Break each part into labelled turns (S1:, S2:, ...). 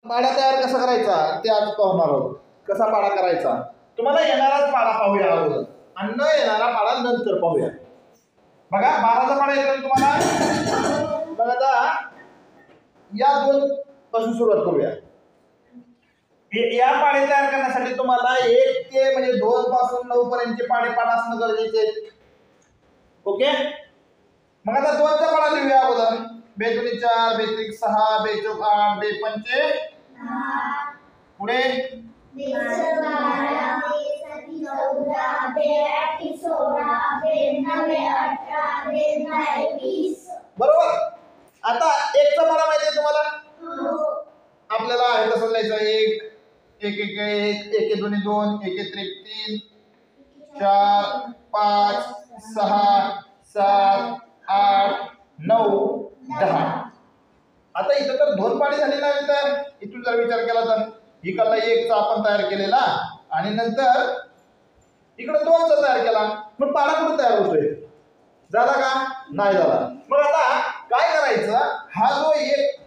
S1: पाढा तयार कसा करायचा ते आज पाहणार आहोत. कसा पाढा करायचा तुम्हाला येणाराच पाढा पाहूया अगोदर आणि न येणारा पाढा नंतर पाहूया. बघा 12चा पाढा येतो तुम्हाला. बघा आता या 2 पासून सुरुवात करूया. या पाढे तयार करण्यासाठी तुम्हाला 1 ते म्हणजे 2 पासून 9 पर्यंतचे पाढे पाठ असणं गरजेचे आहे. ओके. मग आता 2चा पाढा लिहूया अगोदर. 2 दुनी 4, 2 त्रिक 6, 2 चौक 8, 2 पंचे 10. पुढे
S2: 2 12, 2 14, 2 18, 16, 2 9 18, 2 20.
S1: बरोबर. आता 1चा पाढा माहिती आहे तुम्हाला. आपल्याला आहे तसं लिहायचं. 1 1 1 1 1 2 2 1 1 त्रिक 3 4 5 6 7 8 9 10. आता इथं तर 2 पाढे झाले नाही. तर इथून जर विचार केला तर इकडला 1चा आपण तयार केलेला आणि नंतर इकडे 2चा तयार केला. मग पाढा कुठे तयार होतोय? झाला का? नाही झाला. मग आता काय करायचं? हा जो 1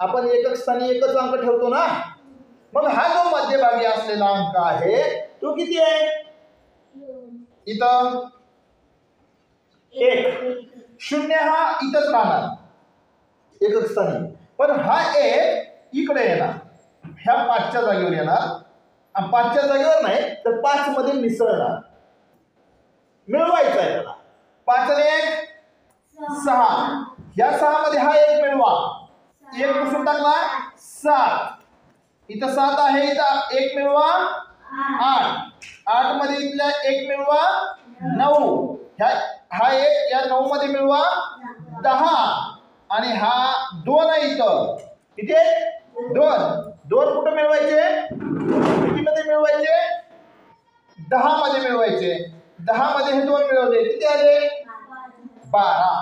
S1: आपण एकक स्थानी एकच अंक ठेवतो ना. मग हा जो मध्यभागी असलेला अंक आहे तो किती आहे? इथं 1. 0 हा इथंच राहणार एकक स्थानी. पण हा 1 इकडे येणार. ह्या 5च्या जागेवर येणार. आणि 5च्या जागेवर नाही तर 5 मध्ये मिसळणार. मिळवायचा आहे त्याला. 5 आणि 1 6. या 6 मध्ये हा 1 मिळवा. 1 पुसून टाकला 7. इथं 7 आहे. इथं 1 मिळवा 8. 8 मध्ये इथल्या 1 मिळवा 9. हा 1 या 9 मध्ये मिळवा 10. आणि हा 2 आहे इथं. किती आहे? 2. 2 कुठे मिळवायचे? किती मध्ये मिळवायचे? 10 मध्ये मिळवायचे. 10 मध्ये हे 2 मिळवले. किती आले? 12.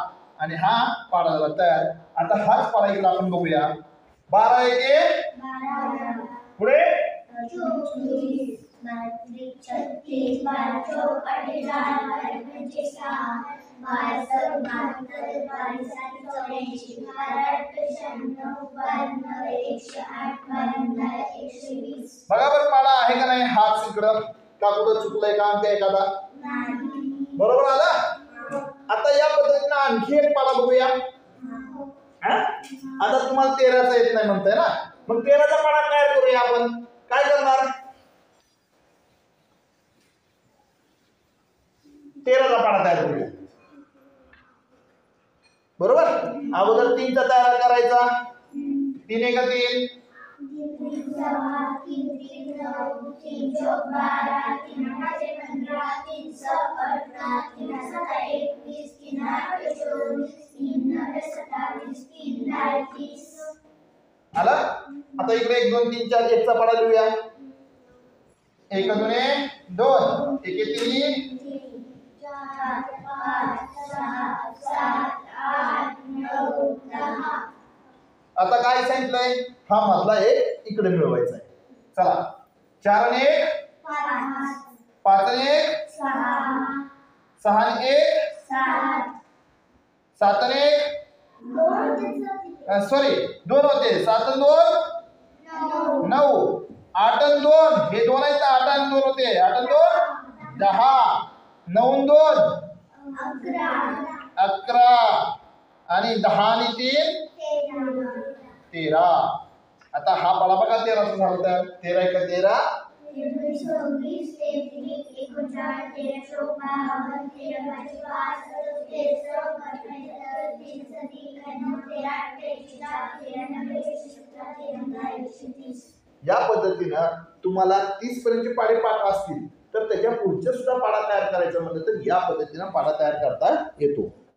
S1: आणि हा पाढा झाला तयार. आता हाच पाढा इकडे आपण बघूया. 12 1 पुढे
S2: 24 36 12 चौक 48 12 पंचे 60 12 7 72 12 7 84 12 8 96 12 108 120.
S1: बघा बरं पाढा आहे का नाही? हाच इकडं का कुठं चुकलंय का अंक एखादा? बरोबर आला. आता या पद्धतीने आणखी एक पाढा बघूया. आता तुम्हाला 13चा येत नाही म्हणताय ना. मग 13चा पाढा तयार करूया आपण. काय करणार? 13चा पाढा तयार करूया. बरोबर. अगोदर 3चा तयार करायचा. 3 1 3
S2: 3 चौक 12 3 5 15 3 6 18 3 7 21 3 8 24 3 9 27 3 10 30.
S1: आला. आता इकडे 1 2 3 4 1चा पाढा लिहूया. 1 2 2 1 3
S2: 4 5 6 7 8 9 10.
S1: आता काय सांगितलंय? हा मधला 1 इकडे मिळवायचा आहे. चला 4 आणि 1 5 आणि 1 6 आणि 1 7 आणि 1 सॉरी 2 होते. 7 आणि 2 9 8 आणि 2 हे 2 आहेत. 8 आणि 2 होते. 8 आणि 2 10 9 आणि 2 11 आणि 10 आणि 3 13. आता हा पाढा बघा 13चा झाला तर 13 1 13
S2: 24 33 39 13 चौक 52 13 5 13 चौक 13 130.
S1: या पद्धतीनं तुम्हाला 30 पर्यंतचे पाढे पाठ असतील तर त्याच्या पुढचे सुद्धा पाढा तयार करायचा म्हणलं तर या पद्धतीनं पाढा तयार करता येतो.